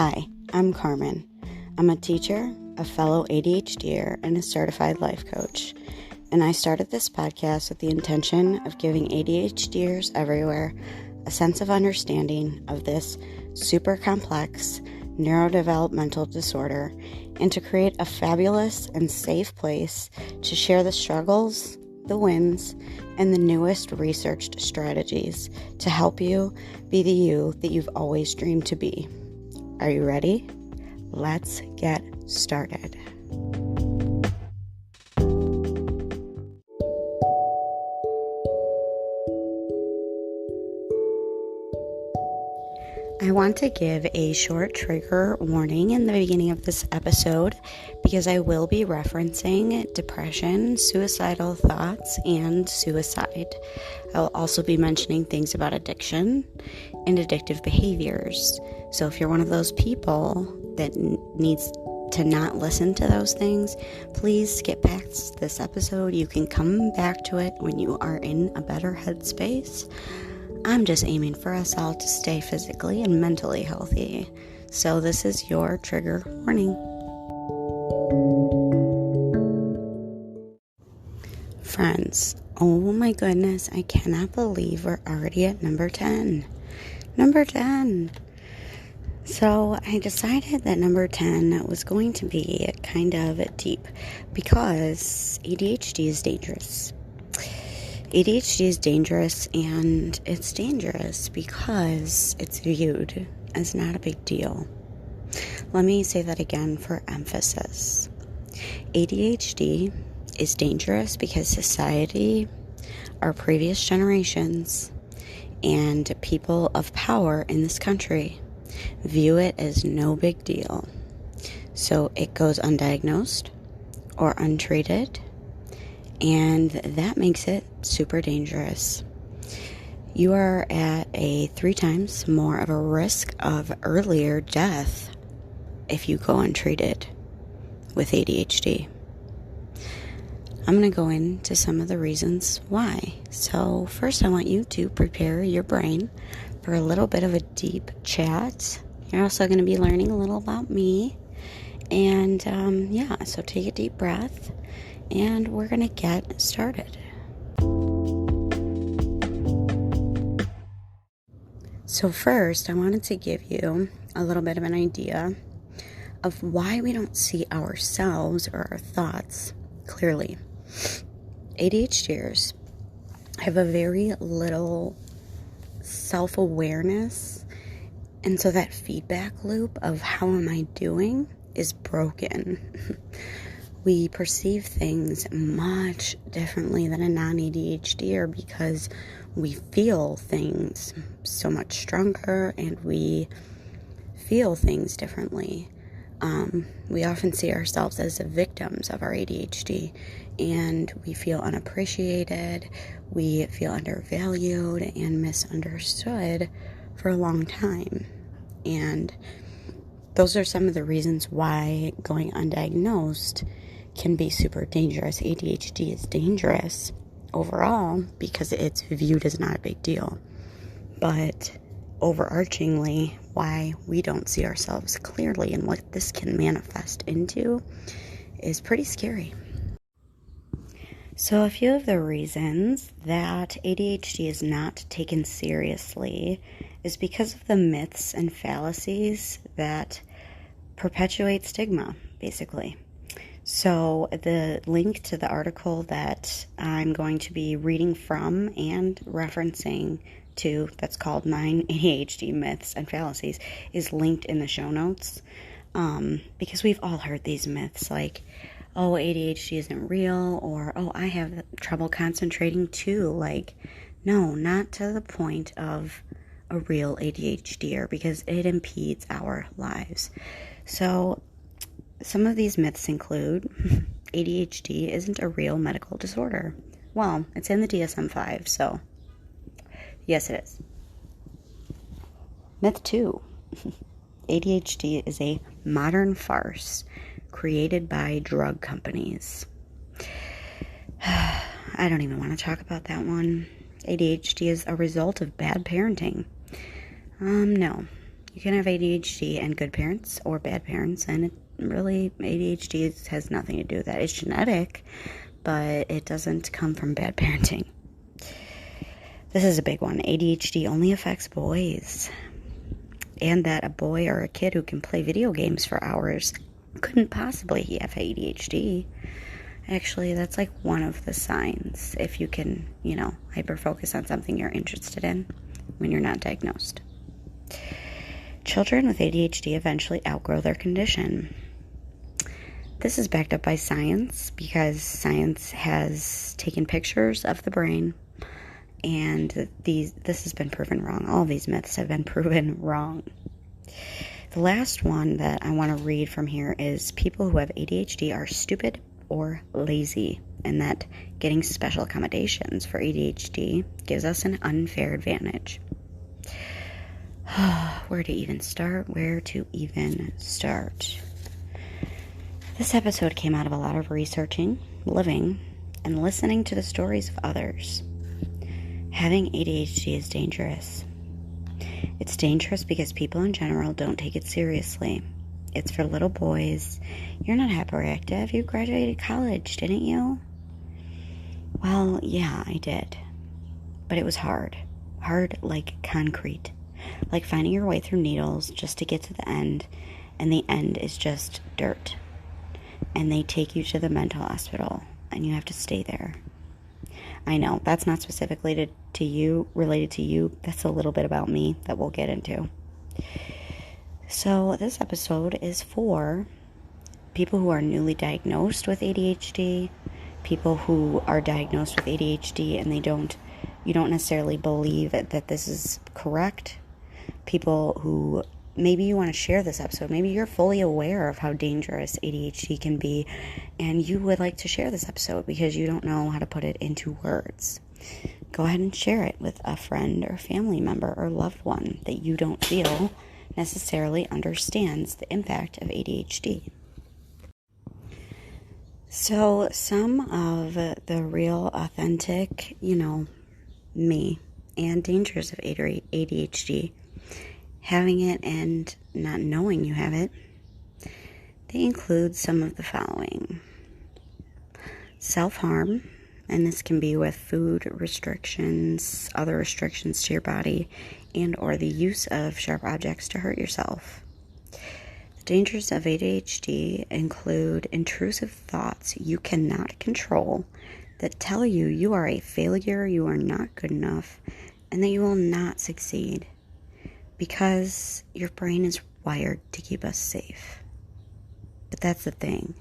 Hi, I'm Carmen. I'm a teacher, a fellow ADHDer, and a certified life coach. And I started this podcast with the intention of giving ADHDers everywhere a sense of understanding of this super complex neurodevelopmental disorder and to create a fabulous and safe place to share the struggles, the wins, and the newest researched strategies to help you be the you that you've always dreamed to be. Are you ready? Let's get started. I want to give a short trigger warning in the beginning of this episode because I will be referencing depression, suicidal thoughts, and suicide. I will also be mentioning things about addiction and addictive behaviors. So if you're one of those people that needs to not listen to those things, please skip past this episode. You can come back to it when you are in a better headspace. I'm just aiming for us all to stay physically and mentally healthy. So this is your trigger warning. Friends, oh my goodness, I cannot believe we're already at number 10. Number 10. So I decided that number 10 was going to be kind of deep because ADHD is dangerous. ADHD is dangerous, and it's dangerous because it's viewed as not a big deal. Let me say that again for emphasis. ADHD is dangerous because society, our previous generations, and people of power in this country view it as no big deal. So it goes undiagnosed or untreated, and that makes it super dangerous. You are at a 3 times more of a risk of earlier death if you go untreated with ADHD. I'm going to go into some of the reasons why. So first, I want you to prepare your brain for a little bit of a deep chat. You're also going to be learning a little about me. And so take a deep breath. And we're going to get started. So first, I wanted to give you a little bit of an idea of why we don't see ourselves or our thoughts clearly. ADHDers have a very little self-awareness, and so that feedback loop of how am I doing is broken. We perceive things much differently than a non-ADHDer because we feel things so much stronger and we feel things differently. We often see ourselves as the victims of our ADHD, and we feel unappreciated, we feel undervalued and misunderstood for a long time. And those are some of the reasons why going undiagnosed can be super dangerous. ADHD is dangerous overall because it's viewed as not a big deal. But overarchingly, why we don't see ourselves clearly and what this can manifest into is pretty scary. So a few of the reasons that ADHD is not taken seriously is because of the myths and fallacies that perpetuate stigma, basically. So the link to the article that I'm going to be reading from and referencing to, that's called 9 ADHD Myths and Fallacies, is linked in the show notes. Because we've all heard these myths like, oh, ADHD isn't real, or, oh, I have trouble concentrating too. Like, no, not to the point of a real ADHDer, because it impedes our lives. So some of these myths include ADHD isn't a real medical disorder. Well, it's in the DSM-5, so yes, it is. Myth 2. ADHD is a modern farce created by drug companies. I don't even want to talk about that one. ADHD is a result of bad parenting. No, You can have ADHD and good parents or bad parents, and it really, ADHD has nothing to do with that. It's genetic, but it doesn't come from bad parenting. This is a big one. ADHD only affects boys. And that a boy or a kid who can play video games for hours couldn't possibly have ADHD. Actually, that's like one of the signs if you can, hyper-focus on something you're interested in when you're not diagnosed. Children with ADHD eventually outgrow their condition. This is backed up by science because science has taken pictures of the brain, and this has been proven wrong. All these myths have been proven wrong. The last one that I want to read from here is people who have ADHD are stupid or lazy, and that getting special accommodations for ADHD gives us an unfair advantage. Where to even start? This episode came out of a lot of researching, living, and listening to the stories of others. Having ADHD is dangerous. It's dangerous because people in general don't take it seriously. It's for little boys. You're not hyperactive. You graduated college, didn't you? Well, yeah, I did. But it was hard. Hard like concrete. Like finding your way through needles just to get to the end, and the end is just dirt. And they take you to the mental hospital, and you have to stay there. I know, that's not specifically related to you. That's a little bit about me that we'll get into. So this episode is for people who are newly diagnosed with ADHD, people who are diagnosed with ADHD and you don't necessarily believe that this is correct, people who maybe you want to share this episode, maybe you're fully aware of how dangerous ADHD can be and you would like to share this episode because you don't know how to put it into words. Go ahead and share it with a friend or family member or loved one that you don't feel necessarily understands the impact of ADHD. So some of the real authentic, me and dangers of ADHD, having it and not knowing you have it, they include some of the following. Self-harm, and this can be with food restrictions, other restrictions to your body, and or the use of sharp objects to hurt yourself. The dangers of ADHD include intrusive thoughts you cannot control that tell you you are a failure, you are not good enough, and that you will not succeed because your brain is wired to keep us safe. But that's the thing.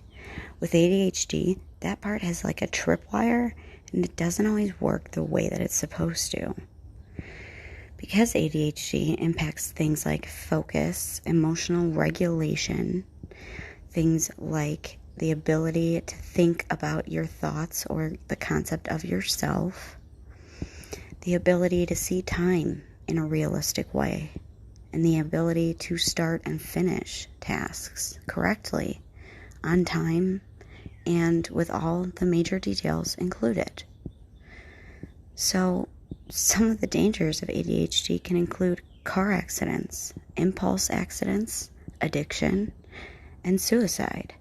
With ADHD, that part has like a tripwire, and it doesn't always work the way that it's supposed to. Because ADHD impacts things like focus, emotional regulation, things like the ability to think about your thoughts or the concept of yourself, the ability to see time in a realistic way, and the ability to start and finish tasks correctly, on time, and with all the major details included. So, some of the dangers of ADHD can include car accidents, impulse accidents, addiction, and suicide.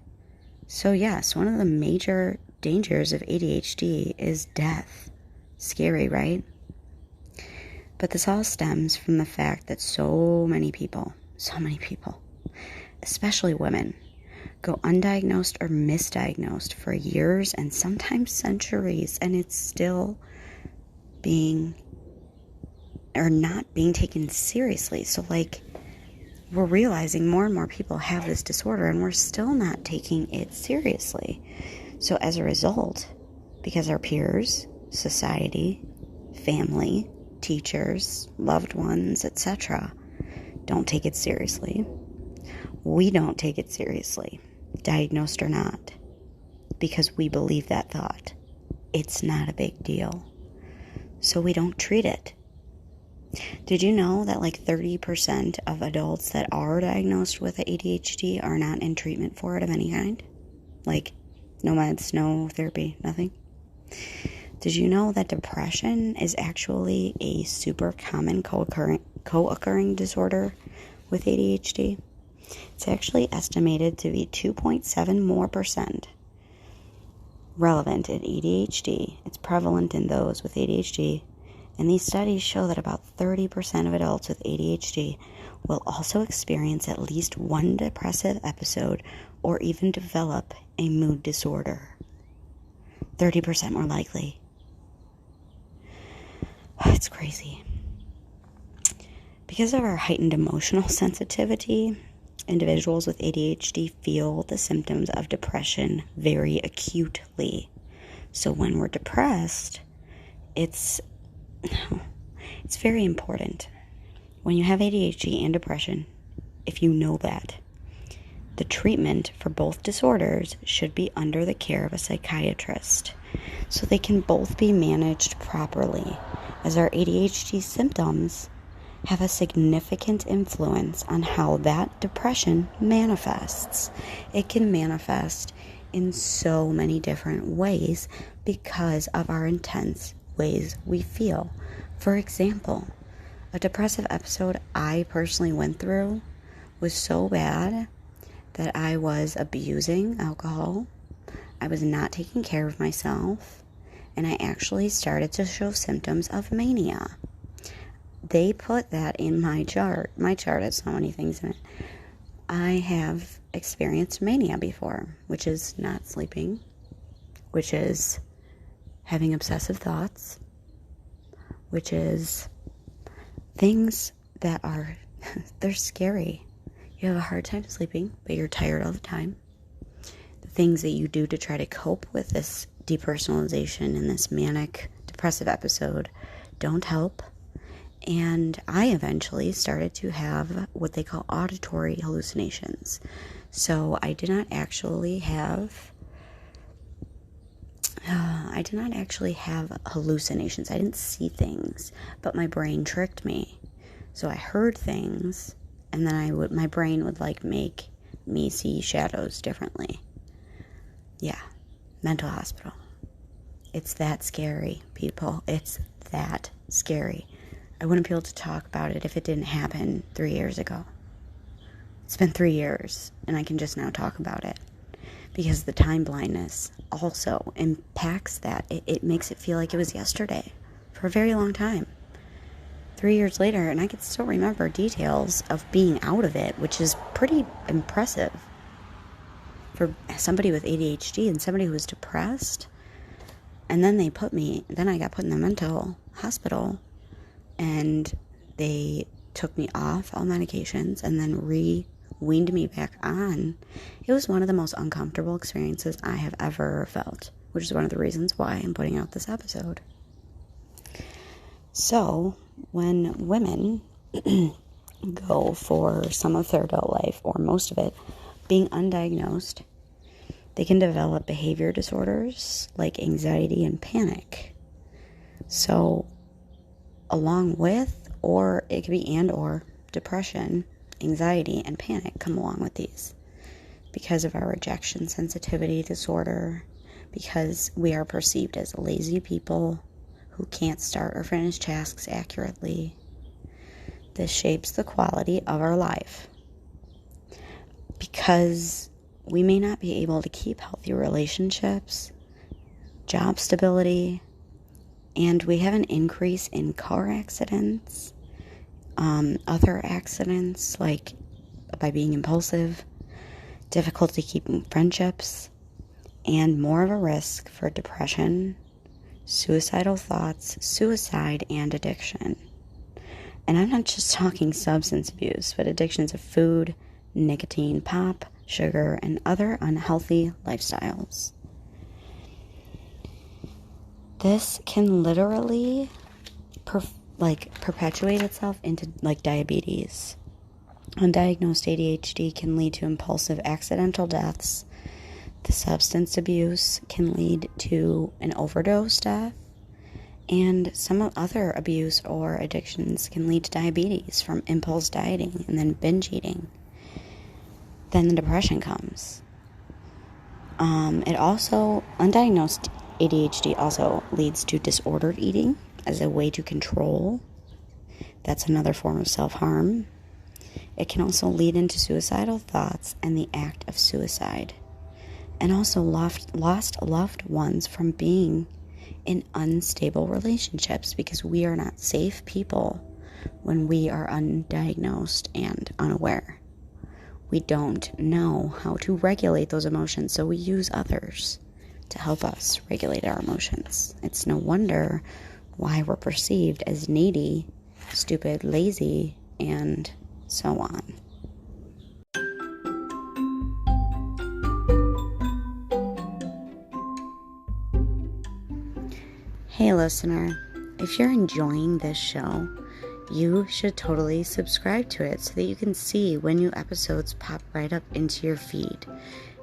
So yes, one of the major dangers of ADHD is death. Scary, right? But this all stems from the fact that so many people, especially women, go undiagnosed or misdiagnosed for years and sometimes centuries, and it's still not being taken seriously. So we're realizing more and more people have this disorder and we're still not taking it seriously. So as a result, because our peers, society, family, teachers, loved ones, etc., don't take it seriously, we don't take it seriously, diagnosed or not, because we believe that thought. It's not a big deal. So we don't treat it. Did you know that 30% of adults that are diagnosed with ADHD are not in treatment for it of any kind? No meds, no therapy, nothing? Did you know that depression is actually a super common co-occurring disorder with ADHD. It's actually estimated to be 2.7% more relevant in ADHD. It's prevalent in those with ADHD. And these studies show that about 30% of adults with ADHD will also experience at least one depressive episode or even develop a mood disorder. 30% more likely. It's crazy. Because of our heightened emotional sensitivity, individuals with ADHD feel the symptoms of depression very acutely. So when we're depressed, it's very important. When you have ADHD and depression, if you know that, the treatment for both disorders should be under the care of a psychiatrist, so they can both be managed properly, as our ADHD symptoms have a significant influence on how that depression manifests. It can manifest in so many different ways because of our intense ways we feel. For example, a depressive episode I personally went through was so bad that I was abusing alcohol, I was not taking care of myself, and I actually started to show symptoms of mania. They put that in my chart. My chart has so many things in it. I have experienced mania before, which is not sleeping, which is having obsessive thoughts, which is things that are, they're scary. You have a hard time sleeping, but you're tired all the time. The things that you do to try to cope with this depersonalization and this manic depressive episode don't help. And I eventually started to have what they call auditory hallucinations. So I did not actually have hallucinations. I didn't see things, but my brain tricked me. So I heard things, and then my brain would make me see shadows differently. Yeah, mental hospital. It's that scary, people. It's that scary. I wouldn't be able to talk about it if it didn't happen 3 years ago. It's been 3 years, and I can just now talk about it. Because the time blindness also impacts that. It makes it feel like it was yesterday for a very long time. 3 years later, and I can still remember details of being out of it, which is pretty impressive for somebody with ADHD and somebody who was depressed. And then I got put in the mental hospital, and they took me off all medications and then weaned me back on. It was one of the most uncomfortable experiences I have ever felt, which is one of the reasons why I'm putting out this episode. So, when women go for some of their adult life, or most of it, being undiagnosed, they can develop behavior disorders like anxiety and panic. So, along with, or it could be or depression, anxiety, and panic come along with these because of our rejection sensitivity disorder, because we are perceived as lazy people who can't start or finish tasks accurately. This shapes the quality of our life because we may not be able to keep healthy relationships, job stability, and we have an increase in car accidents, other accidents, like by being impulsive, difficulty keeping friendships, and more of a risk for depression, suicidal thoughts, suicide, and addiction. And I'm not just talking substance abuse, but addictions of food, nicotine, pop, sugar, and other unhealthy lifestyles. This can literally perpetuate itself into diabetes. Undiagnosed ADHD can lead to impulsive accidental deaths. The substance abuse can lead to an overdose death. And some other abuse or addictions can lead to diabetes from impulse dieting and then binge eating. Then the depression comes. Undiagnosed ADHD also leads to disordered eating as a way to control. That's another form of self-harm. It can also lead into suicidal thoughts and the act of suicide, and also lost loved ones from being in unstable relationships, because we are not safe people when we are undiagnosed and unaware. We don't know how to regulate those emotions, so we use others to help us regulate our emotions. It's no wonder why we're perceived as needy, stupid, lazy, and so on. Hey listener, if you're enjoying this show, you should totally subscribe to it so that you can see when new episodes pop right up into your feed.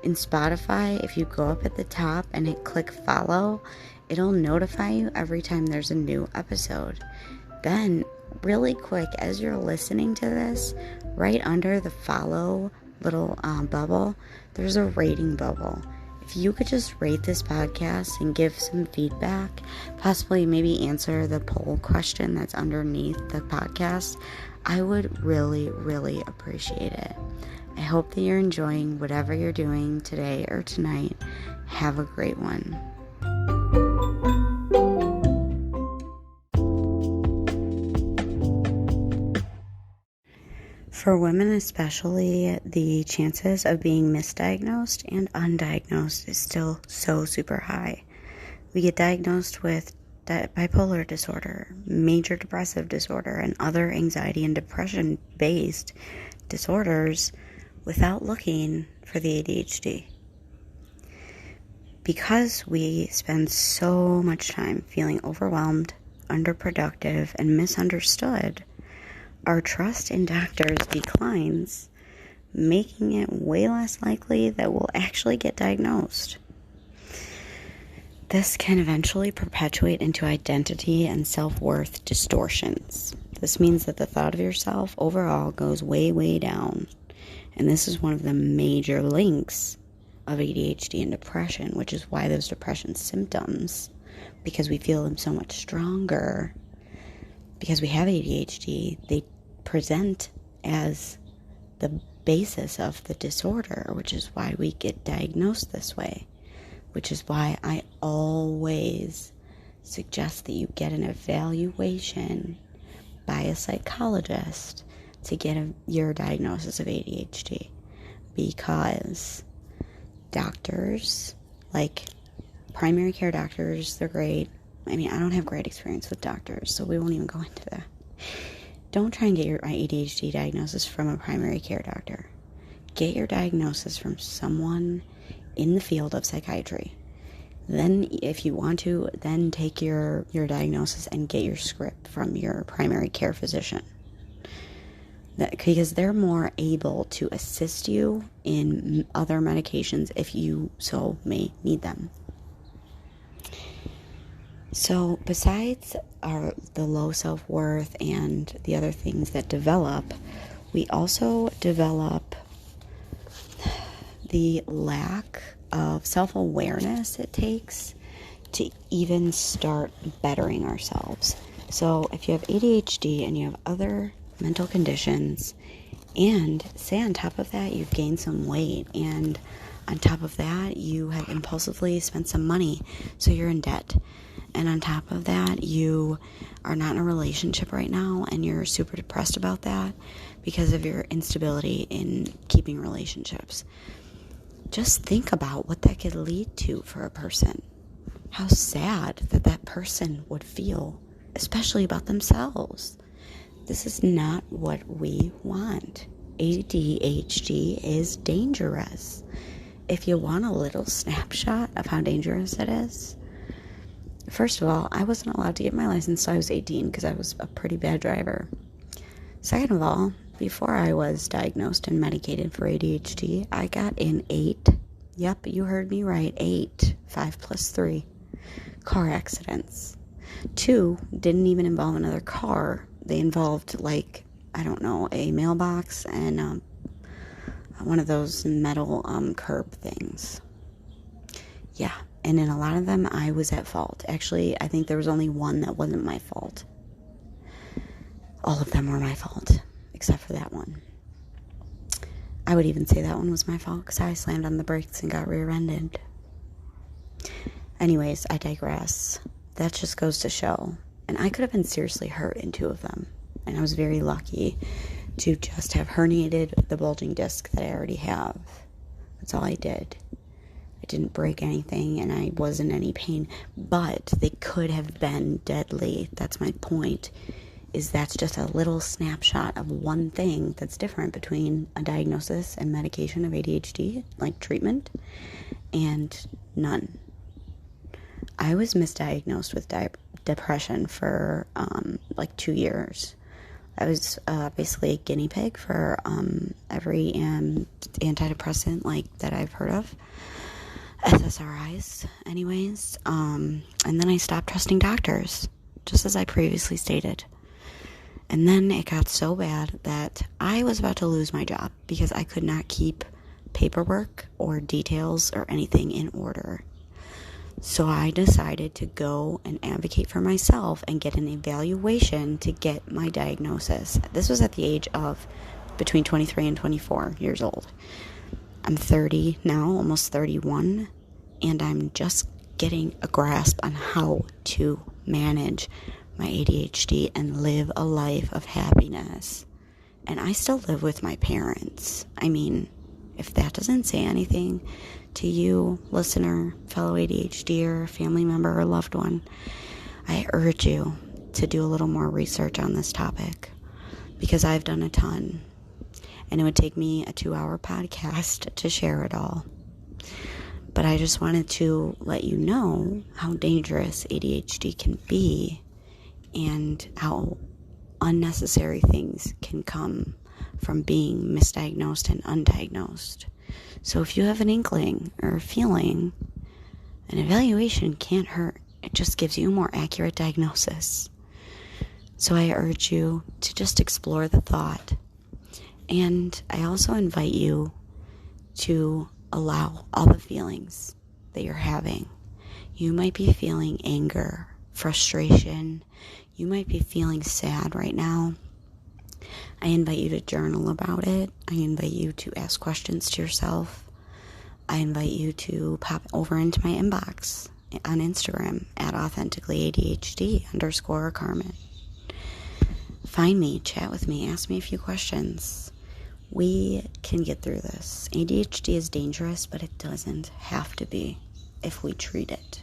In Spotify, if you go up at the top and hit click follow, it'll notify you every time there's a new episode. Then, really quick, as you're listening to this, right under the follow little bubble, there's a rating bubble. If you could just rate this podcast and give some feedback, possibly maybe answer the poll question that's underneath the podcast, I would really, really appreciate it. I hope that you're enjoying whatever you're doing today or tonight. Have a great one. For women especially, the chances of being misdiagnosed and undiagnosed is still so super high. We get diagnosed with bipolar disorder, major depressive disorder, and other anxiety and depression-based disorders without looking for the ADHD. Because we spend so much time feeling overwhelmed, underproductive, and misunderstood, our trust in doctors declines, making it way less likely that we'll actually get diagnosed. This can eventually perpetuate into identity and self-worth distortions. This means that the thought of yourself overall goes way, way down. And this is one of the major links of ADHD and depression, which is why those depression symptoms, because we feel them so much stronger, because we have ADHD, they present as the basis of the disorder, which is why we get diagnosed this way, which is why I always suggest that you get an evaluation by a psychologist to get your diagnosis of ADHD, because doctors, like primary care doctors, they're great. I mean, I don't have great experience with doctors, so we won't even go into that. Don't try and get your ADHD diagnosis from a primary care doctor. Get your diagnosis from someone in the field of psychiatry. Then, if you want to, then take your diagnosis and get your script from your primary care physician. Because they're more able to assist you in other medications if you so may need them. So besides the low self-worth and the other things that develop, we also develop the lack of self-awareness it takes to even start bettering ourselves. So if you have ADHD and you have other mental conditions, and say on top of that you've gained some weight, and on top of that you have impulsively spent some money, so you're in debt, and on top of that you are not in a relationship right now and you're super depressed about that because of your instability in keeping relationships, just think about what that could lead to for a person. How sad that person would feel, especially about themselves. This is not what we want. ADHD is dangerous. If you want a little snapshot of how dangerous it is, first of all, I wasn't allowed to get my license until I was 18 because I was a pretty bad driver. Second of all, before I was diagnosed and medicated for ADHD, I got in 8, yep, you heard me right, 8, 5 plus 3, car accidents. 2 didn't even involve another car. They involved, a mailbox and one of those metal curb things. Yeah, and in a lot of them, I was at fault. Actually, I think there was only one that wasn't my fault. All of them were my fault, except for that one. I would even say that one was my fault because I slammed on the brakes and got rear-ended. Anyways, I digress. That just goes to show. And I could have been seriously hurt in 2 of them. And I was very lucky to just have herniated the bulging disc that I already have. That's all I did. I didn't break anything and I wasn't in any pain. But they could have been deadly. That's my point. Is that's just a little snapshot of one thing that's different between a diagnosis and medication of ADHD, like treatment, and none. I was misdiagnosed with depression for like 2 years. I was basically a guinea pig for every antidepressant like that I've heard of, SSRIs anyways, and then I stopped trusting doctors, just as I previously stated. And then it got so bad that I was about to lose my job because I could not keep paperwork or details or anything in order. So I decided to go and advocate for myself and get an evaluation to get my diagnosis. This was at the age of between 23 and 24 years old. I'm 30 now, almost 31, and I'm just getting a grasp on how to manage my ADHD and live a life of happiness. And I still live with my parents. I mean, if that doesn't say anything to you, listener, fellow ADHDer, family member, or loved one, I urge you to do a little more research on this topic because I've done a ton. And it would take me a 2-hour podcast to share it all. But I just wanted to let you know how dangerous ADHD can be and how unnecessary things can come from being misdiagnosed and undiagnosed. So if you have an inkling or a feeling, an evaluation can't hurt. It just gives you a more accurate diagnosis. So I urge you to just explore the thought. And I also invite you to allow all the feelings that you're having. You might be feeling anger, frustration. You might be feeling sad right now. I invite you to journal about it. I invite you to ask questions to yourself. I invite you to pop over into my inbox on Instagram at authenticallyADHD_Carmen. Find me, chat with me, ask me a few questions. We can get through this. ADHD is dangerous, but it doesn't have to be if we treat it.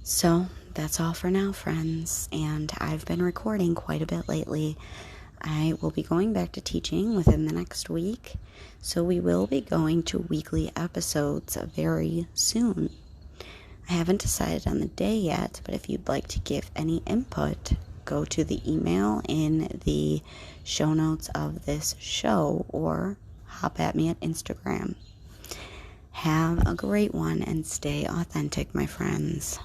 So that's all for now, friends, and I've been recording quite a bit lately. I will be going back to teaching within the next week, so we will be going to weekly episodes very soon. I haven't decided on the day yet, but if you'd like to give any input, go to the email in the show notes of this show or hop at me at Instagram. Have a great one and stay authentic, my friends.